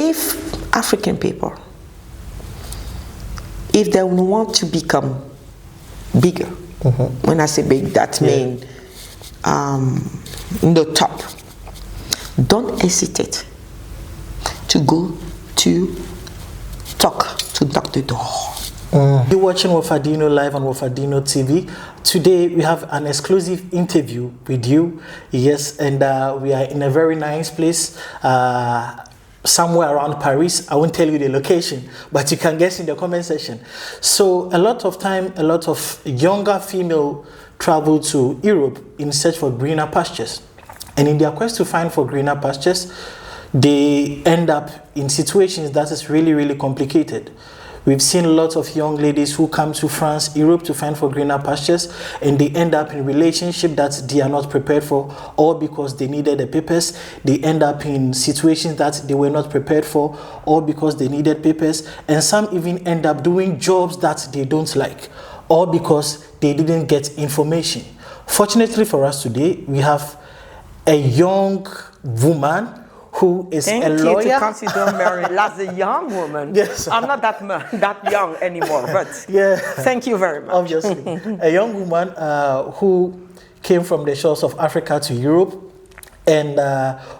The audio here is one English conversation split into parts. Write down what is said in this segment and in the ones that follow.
if African people, if they want to become bigger, when I say big, that means in the top, don't hesitate to go to knock the door. You're watching Wofadinho live on WofadinhoTV. Today we have an exclusive interview with you. Yes, and we are in a very nice place, somewhere around Paris. I won't tell you the location, but you can guess in the comment section. So a lot of time, a lot of younger female travel to Europe in search for greener pastures. And in their quest to find for greener pastures, they end up in situations that is really, really complicated. We've seen lots of young ladies who come to France, Europe to find for greener pastures, and they end up in relationships that they are not prepared for, or because they needed the papers. They end up in situations that they were not prepared for, or because they needed papers. And some even end up doing jobs that they don't like, or because they didn't get information. Fortunately for us today, we have a young woman who is a lawyer. Thank you to consider Mary as a young woman. Yes. I'm not that young anymore, but yeah. Thank you very much. Obviously. A young woman who came from the shores of Africa to Europe and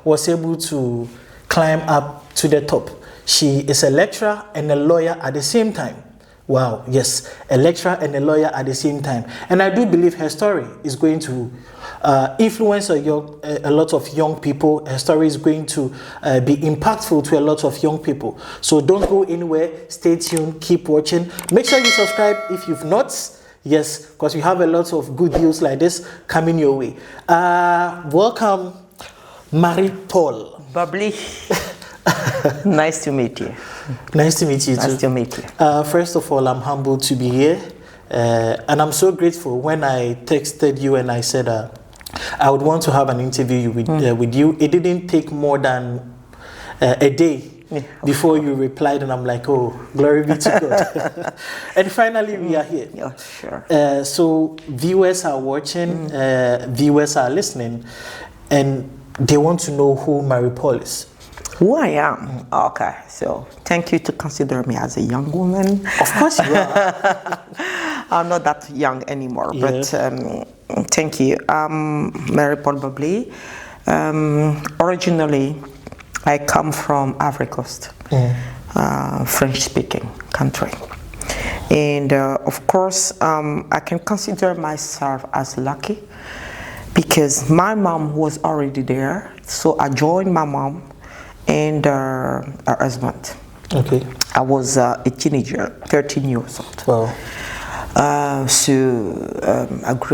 was able to climb up to the top. She is a lecturer and a lawyer at the same time. Wow, yes, a lecturer and a lawyer at the same time. And I do believe her story is going to influence a lot of young people. Her story is going to be impactful to a lot of young people. So don't go anywhere. Stay tuned. Keep watching. Make sure you subscribe if you've not. Yes, because we have a lot of good news like this coming your way. Welcome, Marie Paule BOBLI. Nice to meet you. Nice to meet you too. Nice to meet you. First of all, I'm humbled to be here. And I'm so grateful when I texted you and I said I would want to have an interview with you. It didn't take more than a day before you replied, and I'm like, oh, glory be to God. And finally, we are here. Yeah, sure. So viewers are watching, viewers are listening, and they want to know who Marie Paule is. Who I am? Okay, so thank you to consider me as a young woman. Of course you are. I'm not that young anymore, Yeah. but thank you. Marie Paule BOBLI. Originally, I come from Ivory Coast, French-speaking country. And of course, I can consider myself as lucky because my mom was already there. So I joined my mom and her husband. Okay. I was a teenager, 13 years old. Wow.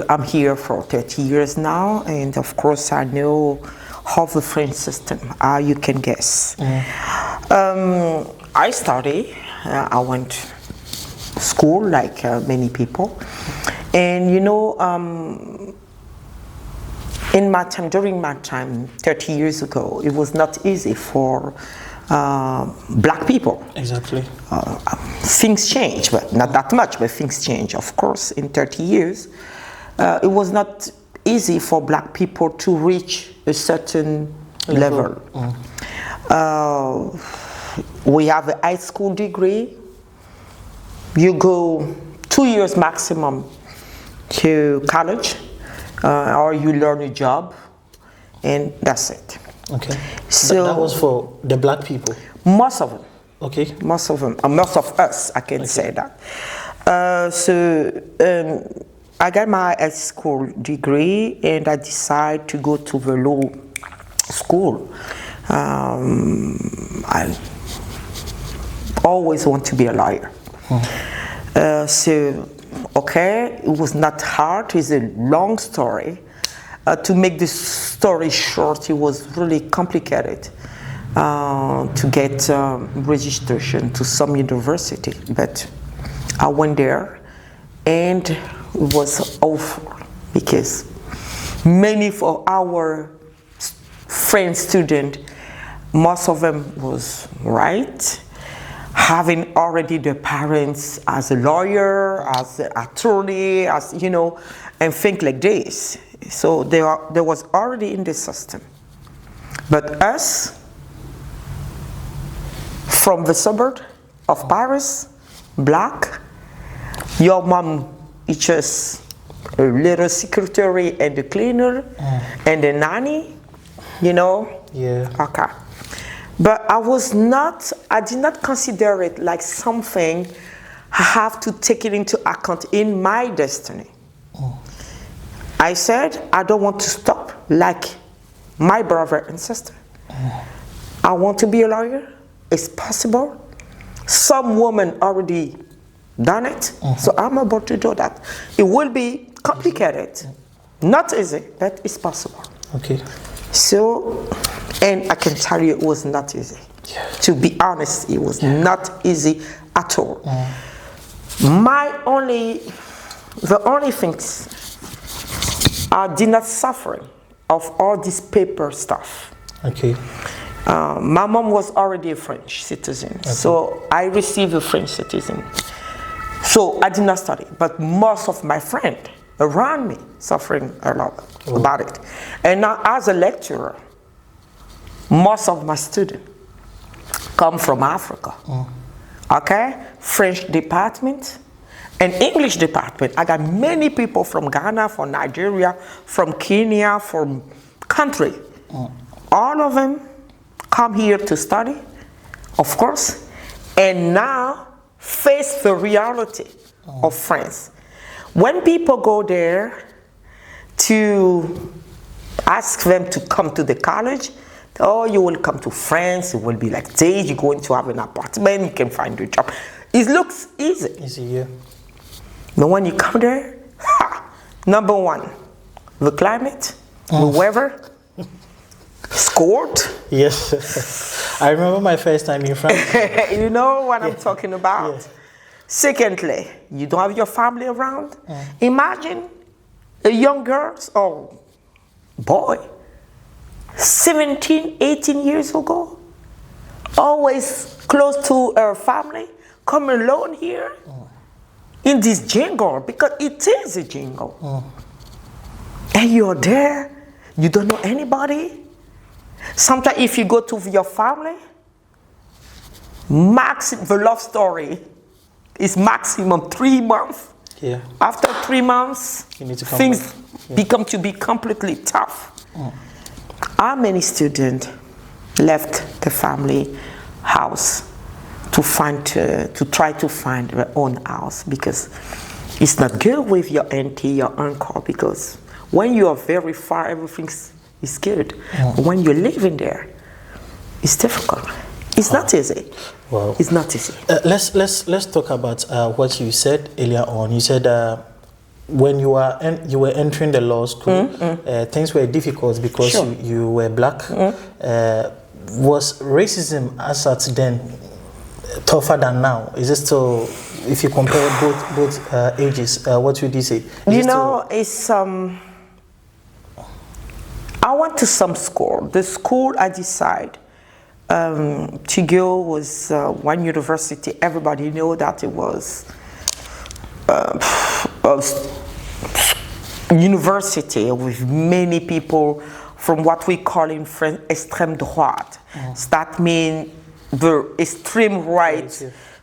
I'm here for 30 years now, and of course I know half the French system, you can guess. I studied, I went to school like many people, and you know, during my time, 30 years ago, it was not easy for black people. Exactly. Things change, but not that much, but things change, of course, in 30 years. It was not easy for black people to reach a certain level. We have a high school degree. You go 2 years maximum to college, or you learn a job, and that's it. Okay. So that was for the black people. Most of them. Okay. Most of them, most of us, I can say that. I got my high school degree and I decided to go to the law school. I always want to be a lawyer. Okay, it was not hard, it's a long story. To make this story short, it was really complicated to get registration to some university, but I went there and it was awful because many of our French students, most of them was right, having already their parents as a lawyer, as an attorney, as you know, and think like this. So there was already in the system. But us, from the suburb of Paris, black. Your mom is just a little secretary and a cleaner and a nanny, you know? Yeah. Okay. But I did not consider it like something I have to take it into account in my destiny. I said, I don't want to stop like my brother and sister. I want to be a lawyer. It's possible. Some women already done it, so I'm about to do that. It will be complicated, not easy, but it's possible. Okay. So, and I can tell you it was not easy. Yeah. To be honest, it was not easy at all. The only things I did not suffer of all this paper stuff. Okay. My mom was already a French citizen, so I received a French citizen. So I did not study, but most of my friends around me suffering a lot about it. And now as a lecturer, most of my students come from Africa. Okay? French department and English department. I got many people from Ghana, from Nigeria, from Kenya, from country. All of them come here to study, of course, and now face the reality of France. When people go there to ask them to come to the college, oh, you will come to France, it will be like this, you're going to have an apartment, you can find a job. It looks easy. Easy, yeah. But when you come there, number one, the climate, the weather, cold. Yes. I remember my first time in France. You know what I'm talking about? Yeah. Secondly, you don't have your family around. Imagine a young girl or boy, 17, 18 years ago, always close to her family, come alone here in this jungle, because it is a jungle. And you're there, you don't know anybody. Sometimes if you go to your family, the love story is maximum 3 months. Yeah. After 3 months, You need to come things back. become to be completely tough. How many students left the family house to try to find their own house, because it's not good with your auntie, your uncle, because when you are very far, everything is good. But when you're living there, it's difficult. It's not easy. Wow. It's not easy. Let's talk about what you said earlier on. You said when you were entering the law school, things were difficult because you were black. Was racism as at then tougher than now? Is it still, if you compare both ages, what would you say? It's I went to some school. The school I decided to go was one university. Everybody knew that it was a university with many people from what we call in French extreme droite. So that means the extreme right,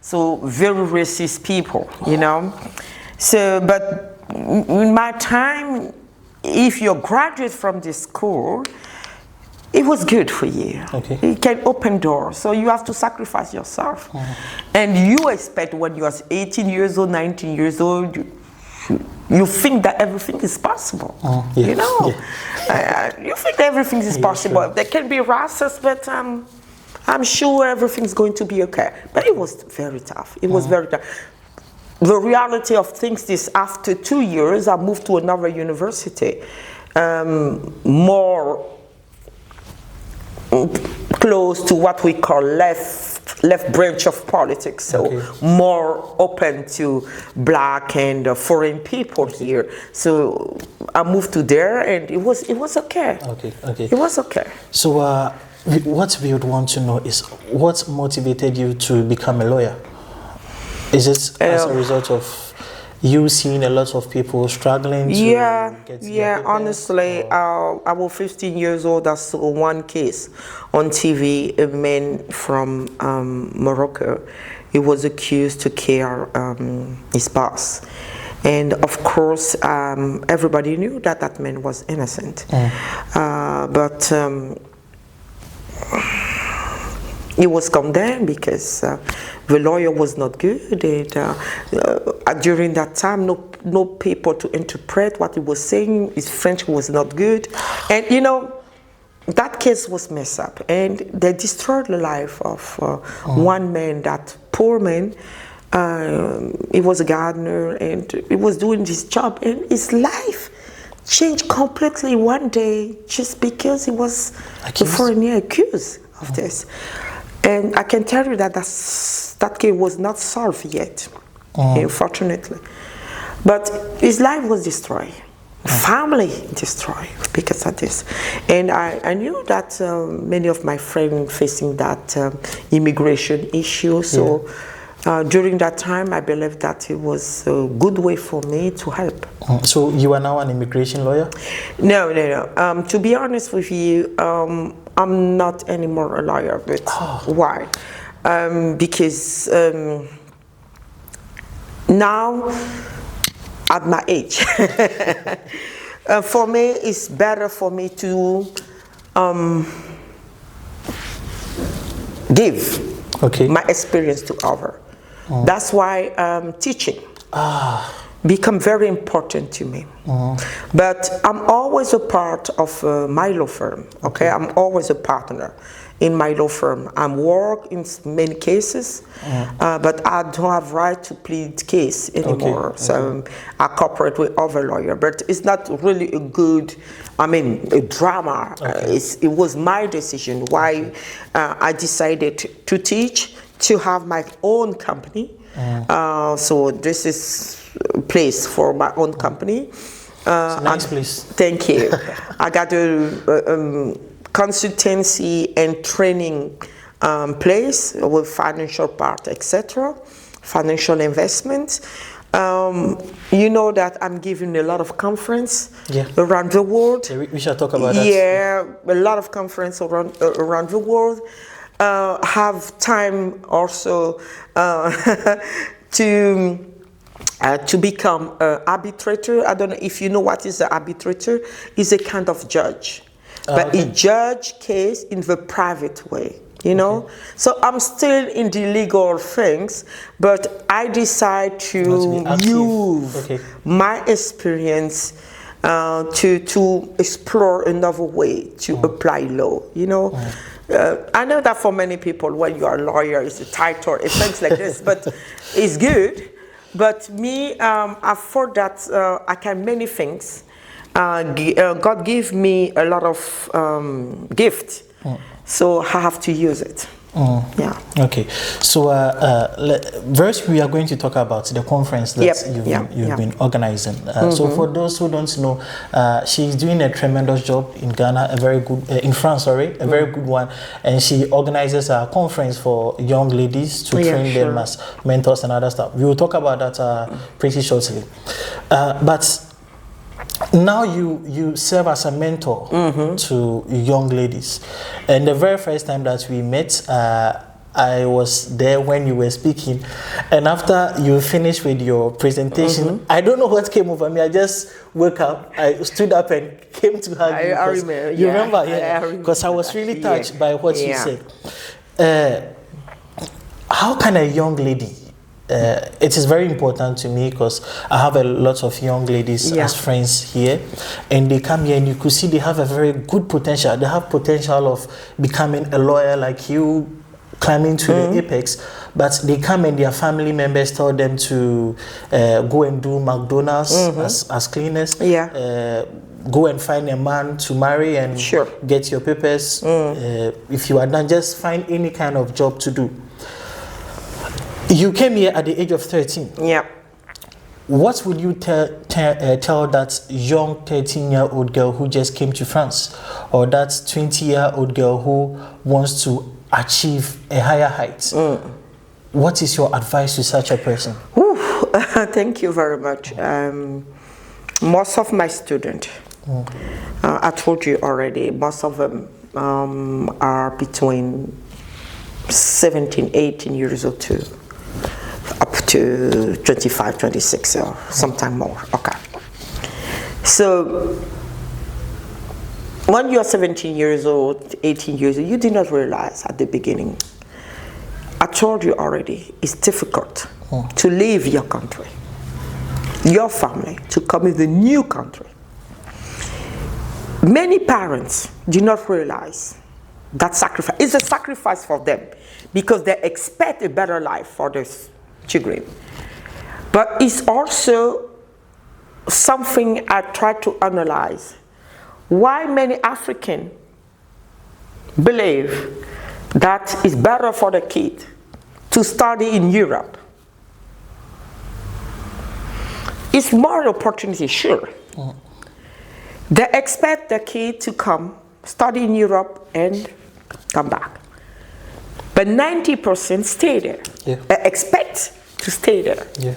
so very racist people, you know. So, but in my time, if you graduate from this school, it was good for you. Okay. It can open doors, so you have to sacrifice yourself. And you expect when you are 18 years old, 19 years old, you think that everything is possible. You know, you think that everything is possible. There can be racist, but I'm sure everything's going to be okay. But it was very tough. It was very tough. The reality of things is after 2 years, I moved to another university, more close to what we call left branch of politics, so more open to black and foreign people here. So I moved to there, and it was okay. It was okay. So what we would want to know is what motivated you to become a lawyer? Is it as a result of you seeing a lot of people struggling to get their papers, honestly, I was 15 years old. I saw one case on TV, a man from Morocco. He was accused to kill his boss. And of course, everybody knew that that man was innocent. But he was condemned because the lawyer was not good, and during that time, no people to interpret what he was saying. His French was not good, and you know, that case was messed up, and they destroyed the life of one man. That poor man, he was a gardener, and he was doing his job, and his life changed completely one day just because he was accused of this. And I can tell you that that case was not solved yet, unfortunately. But his life was destroyed, family destroyed because of this. And I knew that many of my friends facing that immigration issue. So during that time, I believed that it was a good way for me to help. So you are now an immigration lawyer? No. To be honest with you, I'm not anymore a lawyer, but why? Because now, at my age, for me, it's better for me to give my experience to others. That's why teaching become very important to me. But I'm always a part of my law firm, okay? I'm always a partner in my law firm. I work in many cases, but I don't have right to plead case anymore. So I cooperate with other lawyers, but it's not really a good, a drama. It was my decision why I decided to teach, to have my own company. So this is a place for my own company. It's a nice place. Thank you. I got a consultancy and training place with financial part, etc., financial investment. You know that I'm giving a lot of conference around the world. We shall talk about that. Yeah, a lot of conference around the world. Have time also to become an arbitrator. I don't know if you know what is an arbitrator. It's a kind of judge, but he judge case in the private way, you know. So I'm still in the legal things, but I decide to use my experience to explore another way to apply law, you know. I know that for many people, when you are a lawyer, it's a title, it's things like this, but it's good. But me, I thought that I can many things. God gave me a lot of gifts, so I have to use it. Yeah. Okay. So first we are going to talk about the conference that you've been organizing. So for those who don't know, she's doing a tremendous job in Ghana, a very good in France, sorry, a very good one, and she organizes a conference for young ladies to train them as mentors and other stuff. We will talk about that pretty shortly. But now you serve as a mentor to young ladies, and the very first time that we met, I was there when you were speaking, and after you finished with your presentation, I don't know what came over me. I just woke up, I stood up and came to hug you. I remember. You remember? Yeah, because I was really touched by what you said. How can a young lady? It is very important to me because I have a lot of young ladies as friends here, and they come here and you could see they have a very good potential. They have potential of becoming a lawyer like you, climbing to the apex, but they come and their family members tell them to go and do McDonald's as cleaners. Go and find a man to marry and get your papers. If you are done, just find any kind of job to do. You came here at the age of 13. Yeah. What would you tell that young 13-year-old girl who just came to France, or that 20-year-old girl who wants to achieve a higher height? What is your advice to such a person? Thank you very much. Most of my students, I told you already, most of them are between 17, 18 years old to up to 25, 26 or sometime more. Okay. So when you're 17 years old, 18 years old, you did not realize at the beginning. I told you already, it's difficult to leave your country, your family, to come in the new country. Many parents do not realize that sacrifice. It's a sacrifice for them because they expect a better life for their children. But it's also something I try to analyze. Why many Africans believe that it's better for the kid to study in Europe. It's more opportunity, sure. They expect the kid to come, study in Europe, and come back. But 90% stay there. Yeah. They expect to stay there. Yeah.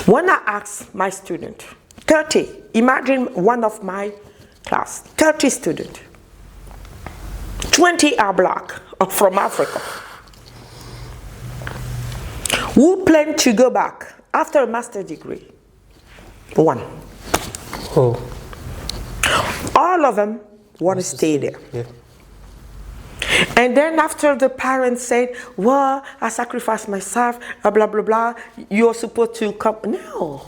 When I ask my student, 30, imagine one of my class, 30 students, 20 are black or from Africa. Who plan to go back after a master's degree? One. Oh. All of them want to stay there. Yeah. And then after the parents said, well, I sacrificed myself, blah, blah, blah, you're supposed to come. No.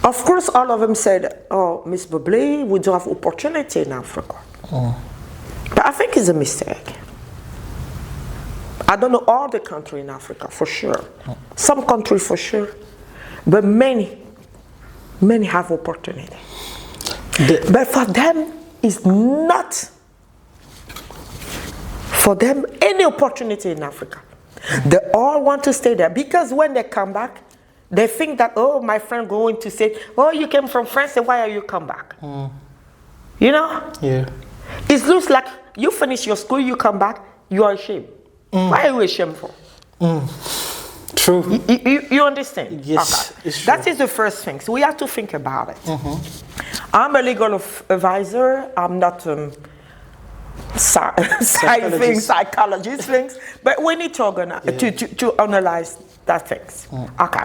Of course, all of them said, oh, Miss BOBLI, we don't have opportunity in Africa. But I think it's a mistake. I don't know all the countries in Africa, for sure. Some countries, for sure. But many have opportunity. But for them, it's not for them any opportunity in Africa. They all want to stay there because when they come back, they think that, oh, my friend going to say, oh, you came from France, so why are you come back? You know? Yeah. It looks like you finish your school, you come back, you are ashamed. Why are you ashamed for? True. You understand? Yes. Okay. That is the first thing. So we have to think about it. I'm a legal advisor. I'm not psychologist things, but we need to organize, to analyze that things. Okay.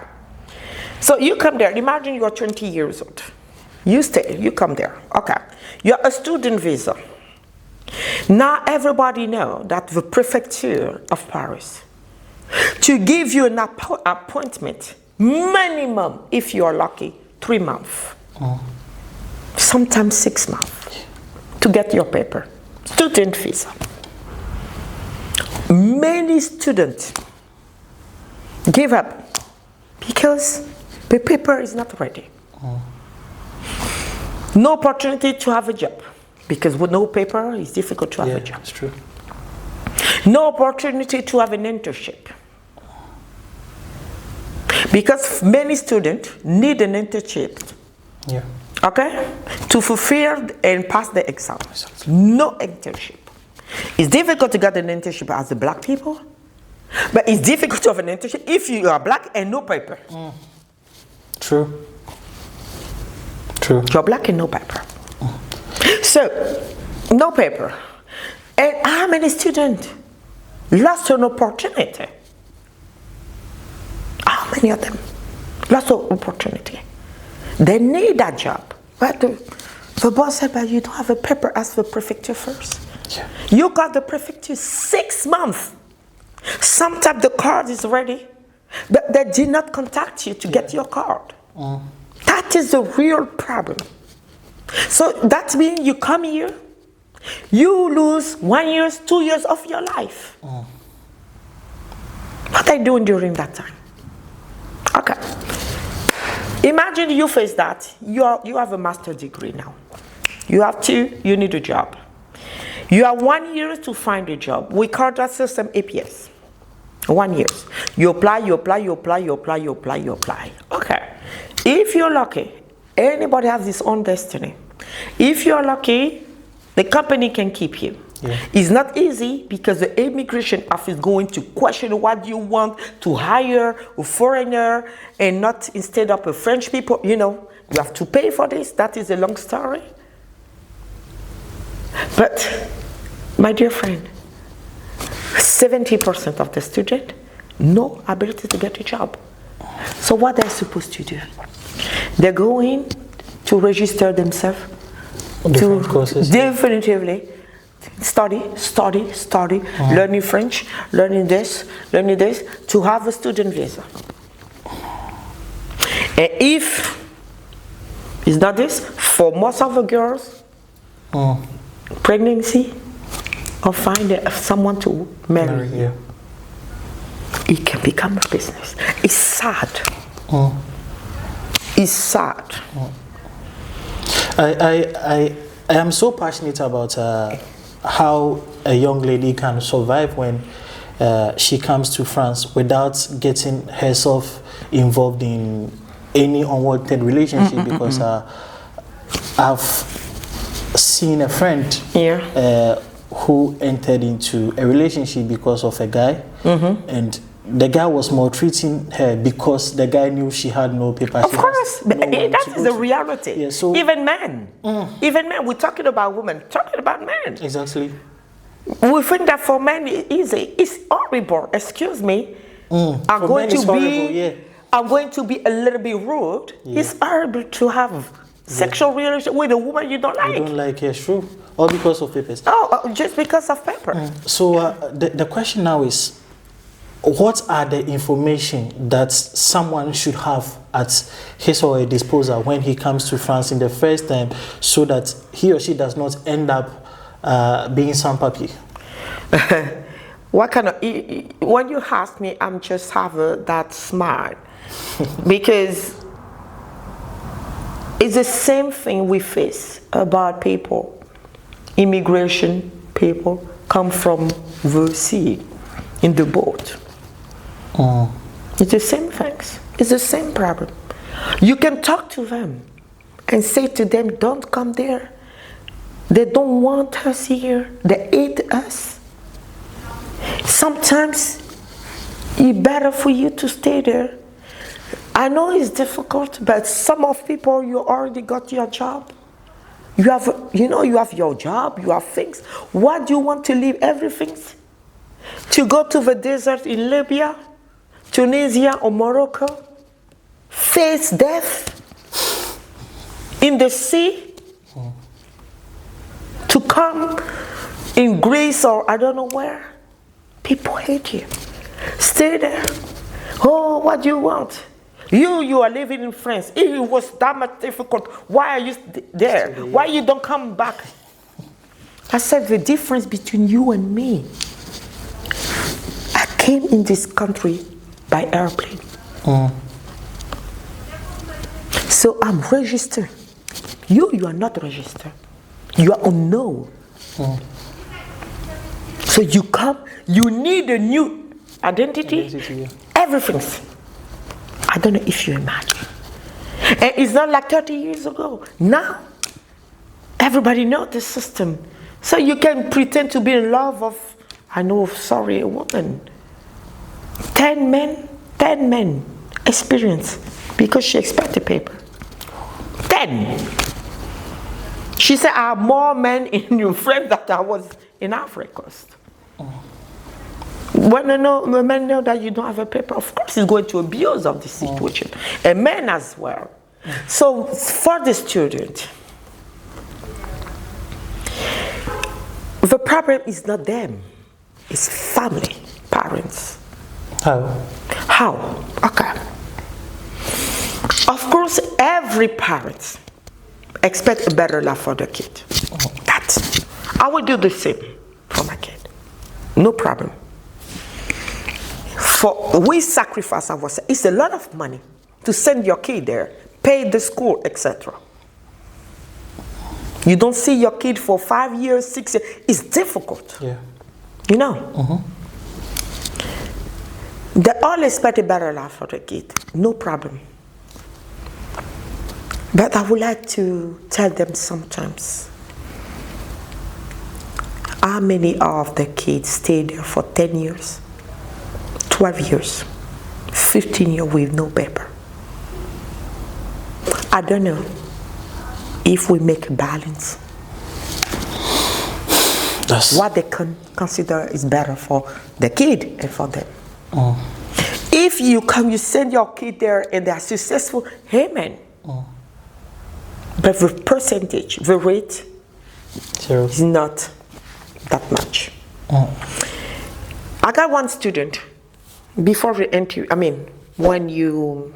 So you come there. Imagine you're 20 years old. You stay. You come there. Okay. You're a student visa. Now everybody know that the prefecture of Paris to give you an appointment minimum, if you are lucky, 3 months, sometimes 6 months, to get your paper, student visa. Many students give up because the paper is not ready. No opportunity to have a job. Because with no paper, it's difficult to have a job. That's true. No opportunity to have an internship. Because many students need an internship. Yeah. Okay? To fulfill and pass the exam. No internship. It's difficult to get an internship as a black people, but it's difficult to have an internship if you are black and no paper. True. True. You're black and no paper. So, no paper. And how many students lost an opportunity? How many of them lost an opportunity? They need that job. But the boss said, but you don't have a paper, ask the prefecture first. Yeah. You got the prefecture 6 months. Sometimes the card is ready, but they did not contact you to get your card. That is the real problem. So that means you come here, you lose 1 year, 2 years of your life. What are you doing during that time? Okay. Imagine you face that. You have a master's degree now. You have 2, you need a job. You have 1 year to find a job. We call that system APS. 1 year. You apply, you apply, you apply, you apply, you apply, you apply. Okay. If you're lucky, anybody has his own destiny. If you're lucky, the company can keep you. Yeah. It's not easy because the immigration office is going to question what you want to hire a foreigner and not instead of a French people. You know, you have to pay for this. That is a long story. But, my dear friend, 70% of the students no ability to get a job. So what are they supposed to do? They're going to register themselves Different courses. Definitively study, learning French, learning this, to have a student visa. And if it's not this, for most of the girls, pregnancy or find someone to marry. Yeah. It can become a business. It's sad. It's sad. I am so passionate about how a young lady can survive when she comes to France without getting herself involved in any unwanted relationship, because I've seen a friend who entered into a relationship because of a guy, and the guy was maltreating her because the guy knew she had no paper. Of course, that is the reality. Yeah, so even men, we're talking about women, talking about men. Exactly. We think that for men it's easy. It's horrible. Excuse me. I'm going to be a little bit rude. Yeah. It's horrible to have sexual relationship with a woman you don't like. You don't like, yes, true. All because of papers. Oh, just because of paper. So the question now is, what are the information that someone should have at his or her disposal when he comes to France in the first time, so that he or she does not end up being sans papier? What kind of, when you ask me, I'm just have that smile because it's the same thing we face about people. Immigration people come from the sea in the boat. It's the same things. It's the same problem. You can talk to them and say to them, don't come there. They don't want us here. They hate us. Sometimes it's better for you to stay there. I know it's difficult, but some of people, you already got your job. You have, you have your job, you have things. What do you want to leave everything? To go to the desert in Libya, Tunisia or Morocco, face death in the sea, to come in Greece or I don't know where. People hate you. Stay there. Oh, what do you want? You are living in France. If it was that much difficult, why are you there? Why you don't come back? I said the difference between you and me. I came in this country by airplane. So I'm registered. You are not registered. You are unknown. So you come, you need a new identity. Everything. I don't know if you imagine. And it's not like 30 years ago. Now, everybody knows the system. So you can pretend to be in love of, a woman. 10 men experience because she expected paper. 10. She said, I have more men in your friend than I was in Africa. When the men know that you don't have a paper, of course he's going to abuse of the situation. And men as well. So for the student, the problem is not them. It's family, parents. How? Okay. Of course, every parent expects a better life for the kid. I will do the same for my kid. No problem. We sacrifice ourselves. It's a lot of money to send your kid there, pay the school, etc. You don't see your kid for 5 years, 6 years. It's difficult. Yeah. They all expect a better life for the kid. No problem. But I would like to tell them sometimes, how many of the kids stayed there for 10 years, 12 years, 15 years with no paper? I don't know if we make a balance. What they consider is better for the kid and for them. If you send your kid there and they are successful, amen. But the percentage, the rate is not that much. I got one student before the interview. I mean, when you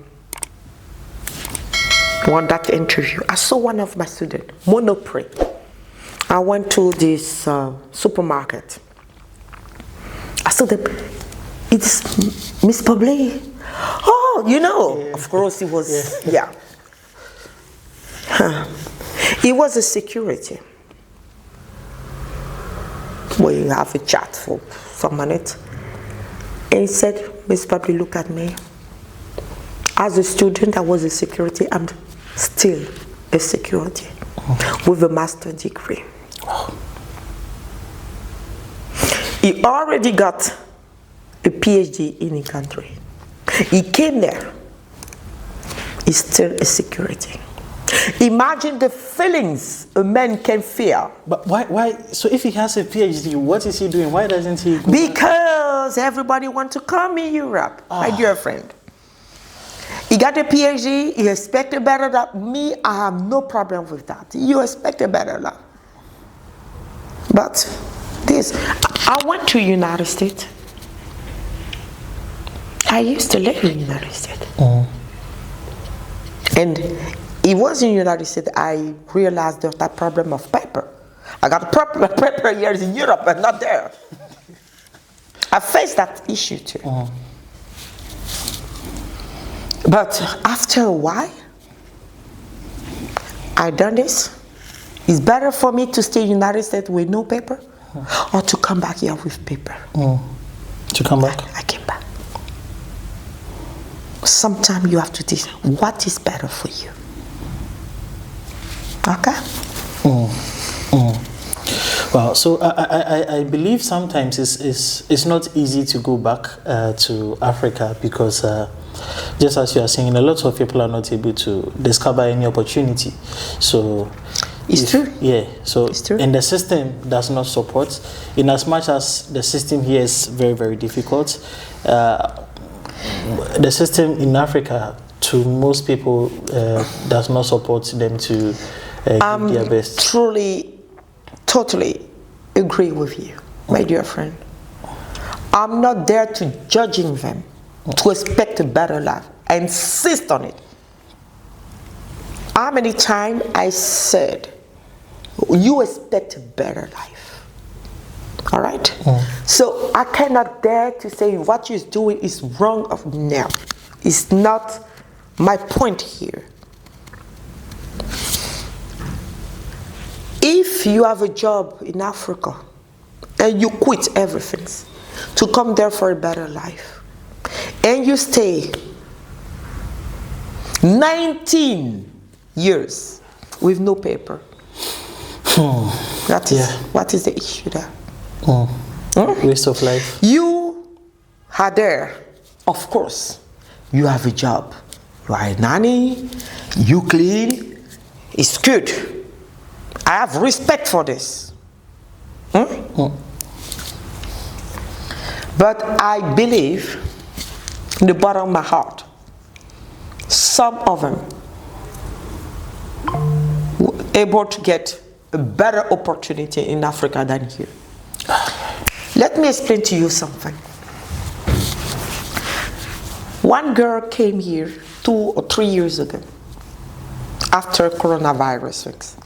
want that interview, I saw one of my students, Monoprix. I went to this supermarket. I saw them. It's Miss Pobli. Oh, you know, of course it was, He was a security. We have a chat for some minutes. And he said, Miss Pobli, look at me. As a student, I was a security. I'm still a security with a master's degree. He already got a PhD in the country. He came there. He's still a security. Imagine the feelings a man can feel. But why? So if he has a PhD, what is he doing? Why doesn't he go? Because everybody wants to come in Europe, my dear friend. He got a PhD, he expected better than me. I have no problem with that. You expected better than. But this, I went to United States. I used to live in the United States. And it was in the United States I realized there's that problem of paper. I got a problem of paper here in Europe, but not there. I faced that issue too. But after a while, I done this. It's better for me to stay in the United States with no paper or to come back here with paper. To come back? I came back. Sometimes you have to decide what is better for you. Okay? Well, so I believe sometimes it's not easy to go back to Africa because just as you are saying, a lot of people are not able to discover any opportunity. So it's true. Yeah. So it's true. And the system does not support. In as much as the system here is very, very difficult, the system in Africa to most people does not support them to give their best. Truly, totally agree with you, my dear friend. I'm not there to judging them, to expect a better life. I insist on it. How many times I said, you expect a better life. All right? So I cannot dare to say what you're doing is wrong. No, it's not my point here. If you have a job in Africa and you quit everything to come there for a better life and you stay 19 years with no paper, what is the issue there? Waste of life. You are there, of course. You have a job. You are a nanny. You clean. It's good. I have respect for this. But I believe in the bottom of my heart, some of them were able to get a better opportunity in Africa than here. Let me explain to you something. One girl came here 2 or 3 years ago after coronavirus things.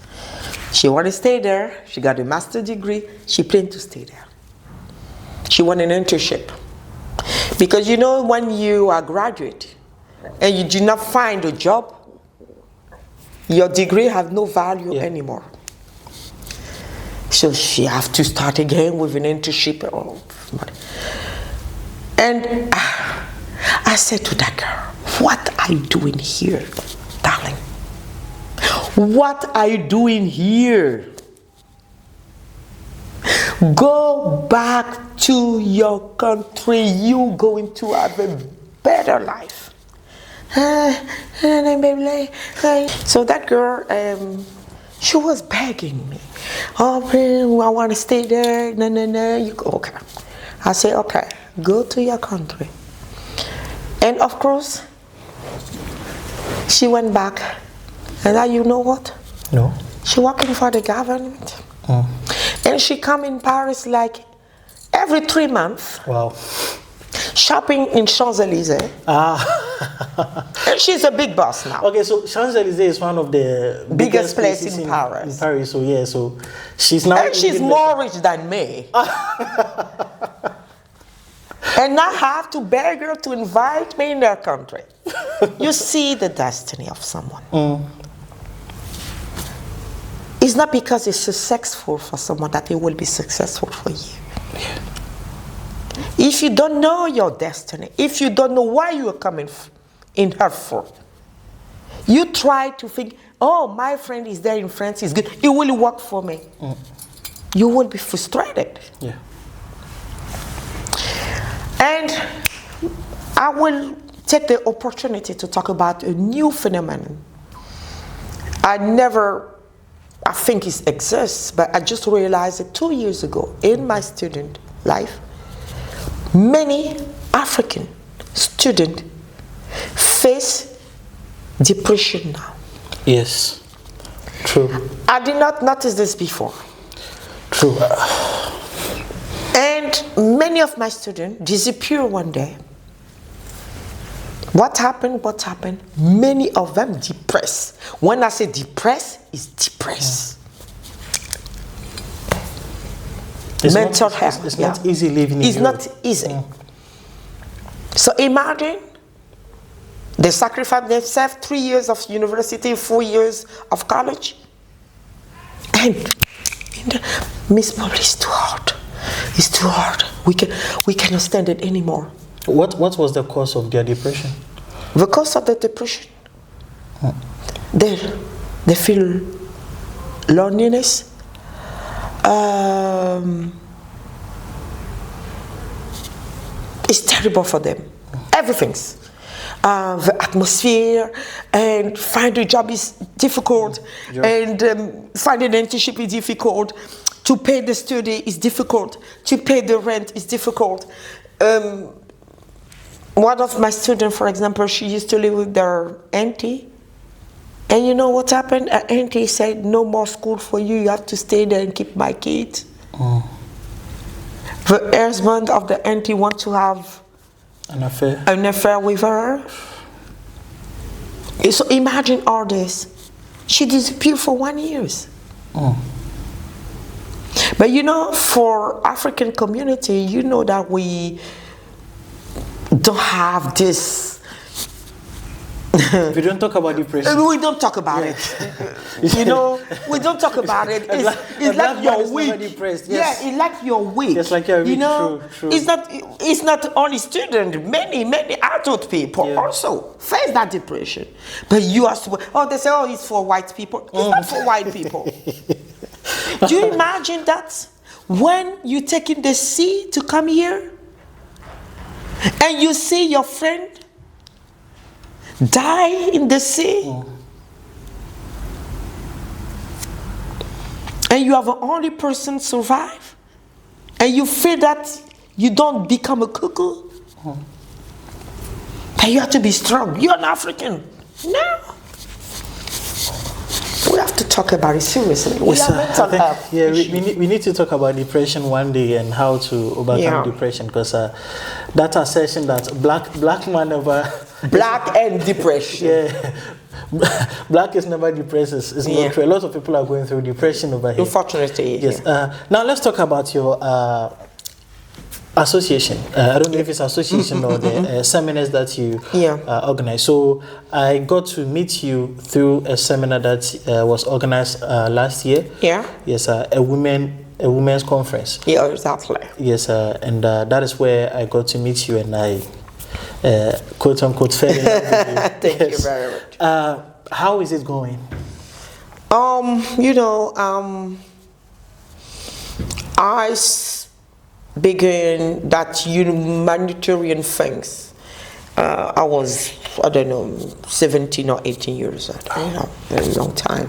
She wanted to stay there. She got a master's degree. She planned to stay there. She wanted an internship. Because you know when you are a graduate and you do not find a job, your degree has no value anymore. So she have to start again with an internship. And I said to that girl, what are you doing here, darling? What are you doing here? Go back to your country. You going to have a better life. So that girl, she was begging me. Oh, I want to stay there. No. You go, okay. I say, okay, go to your country. And of course, she went back. And now you know what? No. She working for the government. And she come in Paris like every 3 months. Wow. Shopping in Champs-Élysées. And she's a big boss now. Okay, so Champs-Élysées is one of the biggest places in Paris. In Paris, so yeah, so she's now. And she's more rich than me. And I have to beg her to invite me in their country. You see the destiny of someone. It's not because it's successful for someone that it will be successful for you. Yeah. If you don't know your destiny, if you don't know why you are coming in her for, you try to think, oh, my friend is there in France, is good, it will work for me. You will be frustrated. Yeah. And I will take the opportunity to talk about a new phenomenon. I think it exists, but I just realized it 2 years ago in my student life. Many African students face depression now. Yes, true. I did not notice this before. True. And many of my students disappear one day. What happened? Many of them depressed. When I say depressed, it's depressed. Mental health. It's not easy living in Europe. It's not easy. So imagine they sacrifice themselves 3 years of university, 4 years of college. And Miss Paule, it's too hard. It's too hard. We cannot stand it anymore. What was the cause of their depression? The cause of the depression, they feel loneliness. It's terrible for them. Everything's the atmosphere, and finding a job is difficult, and finding an internship is difficult. To pay the study is difficult. To pay the rent is difficult. One of my students, for example, she used to live with their auntie. And you know what happened? Her auntie said, no more school for you. You have to stay there and keep my kids. The husband of the auntie wants to have an affair with her. So imagine all this. She disappeared for 1 year. But you know, for African community, you know that we don't have this. We don't talk about depression. We don't talk about it. You know, we don't talk about it. It's like you're weak. Yes. Yeah, it's like you're weak. It's like you're weak. You know, true. It's not only students. Many adult people also face that depression. But you are. They say, oh, it's for white people. It's not for white people. Do you imagine that when you taking the sea to come here, and you see your friend die in the sea, and you are the only person survive, and you feel that you don't become a cuckoo, and you have to be strong. You're an African. No. We have to talk about it seriously. We need to talk about depression one day and how to overcome depression, because that assertion that black man never black and depression. Black is never depressed is not true. A lot of people are going through depression over here. Unfortunately, yes. Now let's talk about your association. I don't know if it's association or the seminars that you organize. So I got to meet you through a seminar that was organized last year. Yes, a women's conference. Yeah, exactly. Yes, and that is where I got to meet you, and I quote unquote fell in love with you. Thank you very much. How is it going? began that humanitarian things. I was, I don't know, 17 or 18 years old, very long time.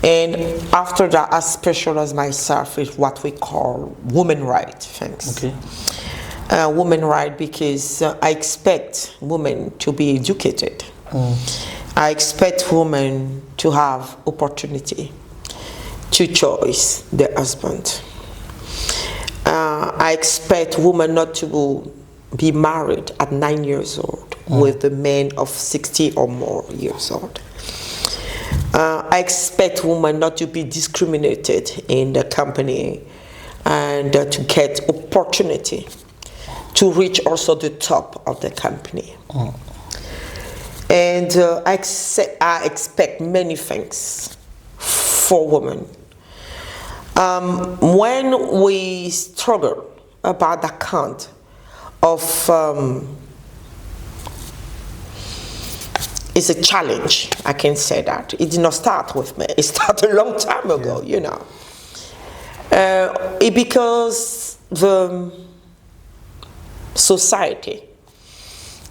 And after that, I specialized myself with what we call women rights things. Okay. Women rights because I expect women to be educated. I expect women to have opportunity to choose their husband. I expect women not to be married at 9 years old with a man of 60 or more years old. I expect women not to be discriminated in the company and to get opportunity to reach also the top of the company. And I expect many things for women. When we struggle about the count of it's a challenge, I can say that. It did not start with me. It started a long time ago, you know. Because the society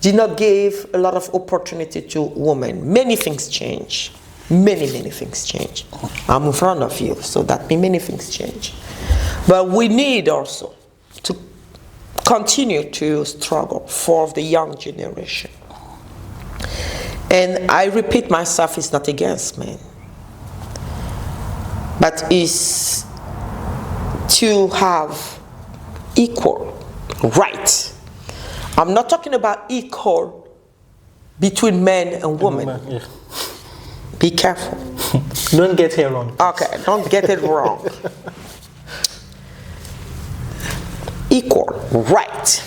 did not give a lot of opportunity to women. Many things change. Many things change. I'm in front of you, so that means many things change. But we need also to continue to struggle for the young generation. And I repeat myself, it's not against men, but it's to have equal rights. I'm not talking about equal between men and women. Yeah. Be careful. Don't get it wrong. Okay, don't get it wrong. Equal right.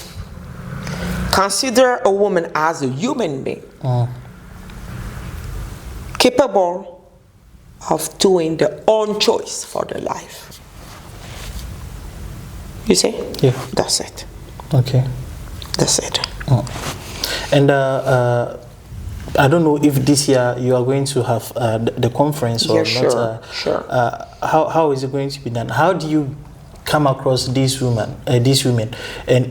Consider a woman as a human being, capable of doing their own choice for their life. You see? Yeah. That's it. Okay. That's it. And I don't know if this year you are going to have the conference or not. Sure. How is it going to be done? How do you come across these women? And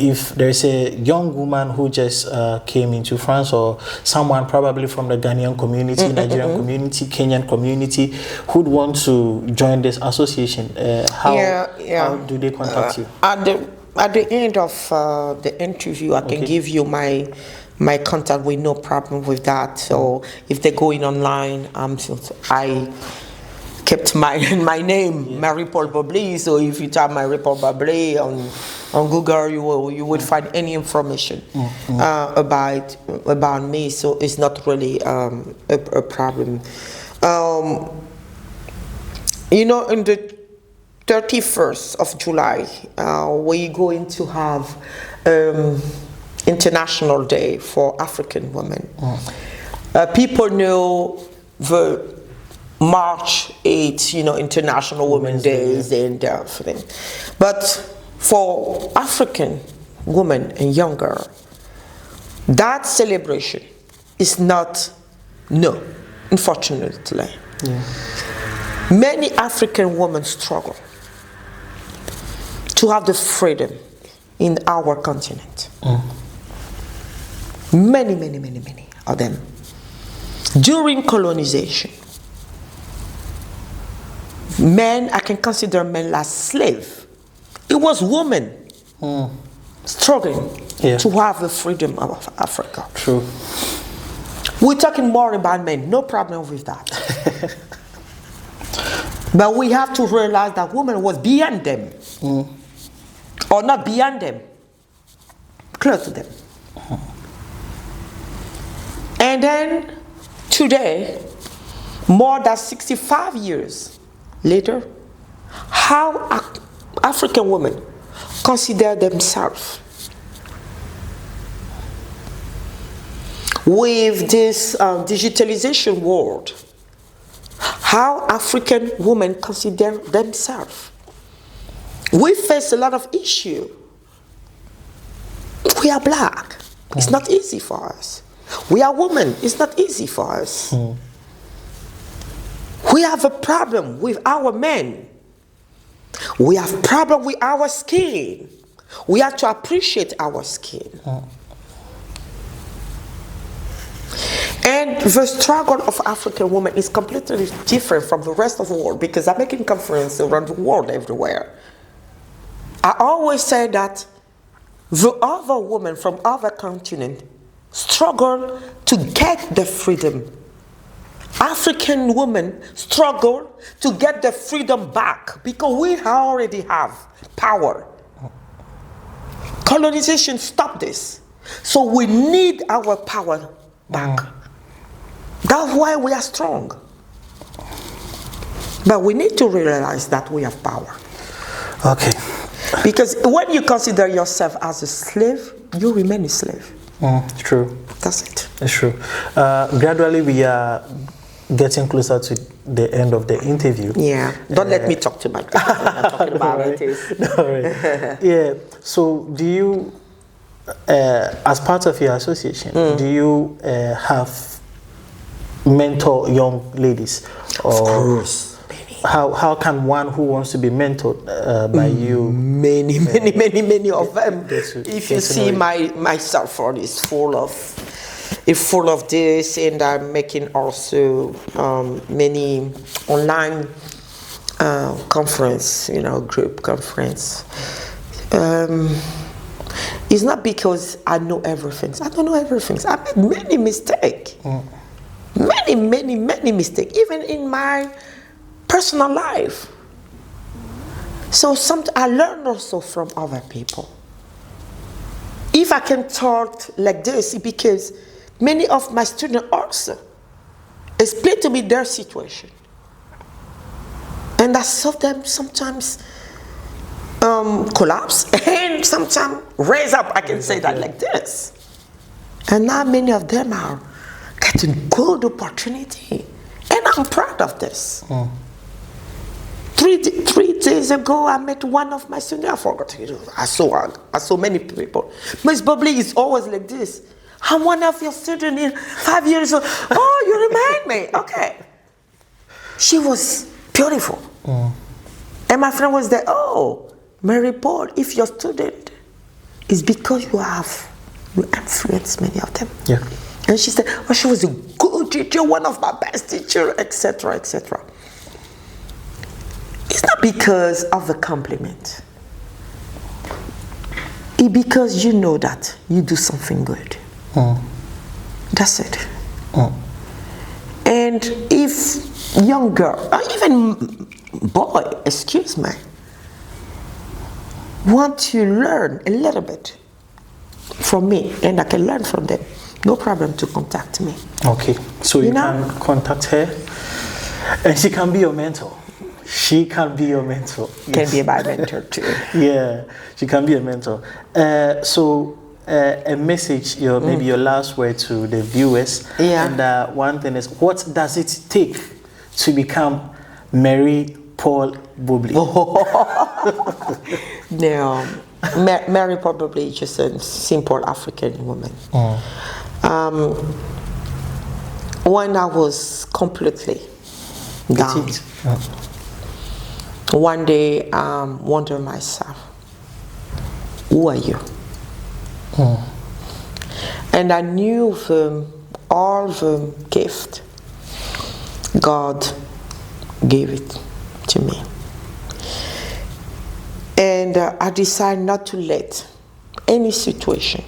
if there's a young woman who just came into France, or someone probably from the Ghanaian community, Nigerian community, Kenyan community, who'd want to join this association, how do they contact you? At the end of the interview, I can give you my contact with no problem with that. So if they're going online, I kept my name, Marie Paule BOBLI. So if you type Marie Paule BOBLI on Google, you would find any information about me. So it's not really a problem. You know, in the 31st of July, we're going to have International Day for African Women. People know the March 8th, you know, International Women's Days and everything. But for African women and younger, that celebration is not, no, unfortunately. Many African women struggle to have the freedom in our continent. Many of them. During colonization, men, I can consider men as slaves. It was women struggling to have the freedom of Africa. True. We're talking more about men, no problem with that. But we have to realize that women was beyond them. Or not beyond them, close to them. And then today, more than 65 years later, how African women consider themselves with this digitalization world, how African women consider themselves. We face a lot of issues. We are black. It's not easy for us. We are women. It's not easy for us. We have a problem with our men. We have problem with our skin. We have to appreciate our skin. And the struggle of African women is completely different from the rest of the world, because I'm making conferences around the world everywhere. I always say that the other women from other continents struggle to get the freedom. African women struggle to get the freedom back because we already have power. Colonization stopped this. So we need our power back. That's why we are strong. But we need to realize that we have power. Okay. Because when you consider yourself as a slave, you remain a slave. True. That's it. It's true. Gradually, we are getting closer to the end of the interview. Yeah. Don't let me talk too much. I'm talking about it. Yeah. So, do you, as part of your association, do you have mentor young ladies? Or of course. How can one who wants to be mentored by you? Many of them. If you see my cell phone is full of this, and I'm making also many online conference, group conference. It's not because I know everything. I don't know everything. I made many mistakes. Many mistakes, even in my personal life. So I learn also from other people. If I can talk like this, it's because many of my students also explain to me their situation. And I saw them sometimes collapse and sometimes raise up, I can say that like this. And now many of them are getting good opportunity. And I'm proud of this. 3 days ago, I met one of my students. I forgot. I saw many people. Miss BOBLI is always like this. I'm one of your students in 5 years old. Oh, you remind me. Okay. She was beautiful. And my friend was there. Oh, Marie Paule, if your student is because you influenced many of them. Yeah. And she said, oh, she was a good teacher, one of my best teachers, etc., etc. It's not because of the compliment. It's because you know that you do something good. That's it. And if young girl, or even boy, excuse me, want to learn a little bit from me, and I can learn from them, no problem to contact me. Okay, so you can contact her, and she can be your mentor. She can be your mentor. Can be my mentor too. Yeah, she can be a mentor. So a message, maybe your last word to the viewers. Yeah. And one thing is, what does it take to become Marie Paule BOBLI? No, Marie Paule BOBLI is just a simple African woman. When I was completely down, one day I wondered myself, who are you? And I knew all the gift God gave it to me. And I decided not to let any situation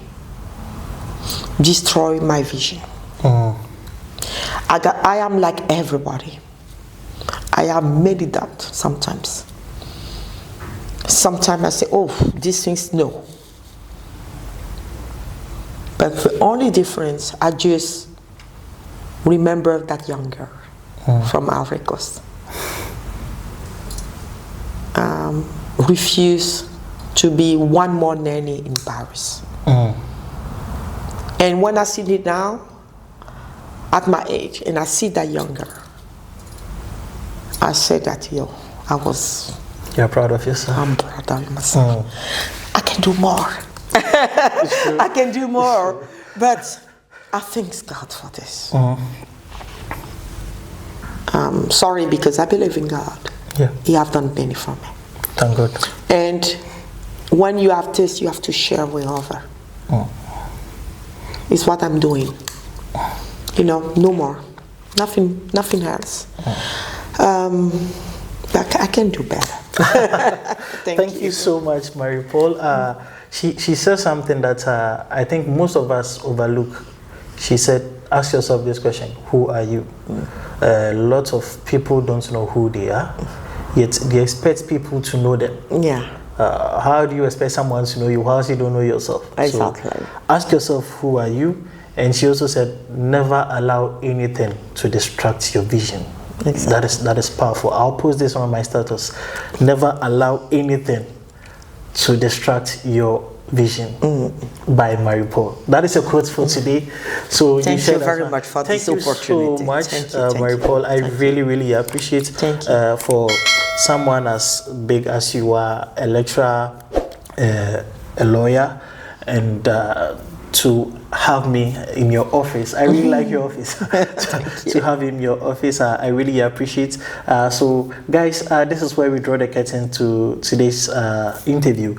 destroy my vision. I am like everybody. I have made it up sometimes. Sometimes I say, oh, these things, no. But the only difference, I just remember that young girl from Ivory Coast. Refused to be one more nanny in Paris. And when I see it now, at my age, and I see that young girl, I said that, you're proud of yourself? I'm proud of myself. I can do more. I can do more. But I thank God for this. I'm sorry because I believe in God. Yeah. He has done many for me. Thank God. And when you have this, you have to share with others. It's what I'm doing. You know, no more. Nothing else. But I can do better. Thank you so much, Marie Paule. She said something that I think most of us overlook. She said, ask yourself this question: who are you? Lots of people don't know who they are, yet they expect people to know them. Yeah. How do you expect someone to know you whilst you don't know yourself? Exactly. So ask yourself, who are you? And she also said, never allow anything to distract your vision. Exactly. That is powerful. I'll post this on my status. Never allow anything to distract your vision. By Marie Paule. That is a quote for today. So thank you very much for this opportunity. Thank you so much, Marie Paule. I really appreciate for someone as big as you are, a lecturer, a lawyer, and to have me in your office. I really like your office. to have in your office, I really appreciate. So guys, this is where we draw the curtain to today's interview.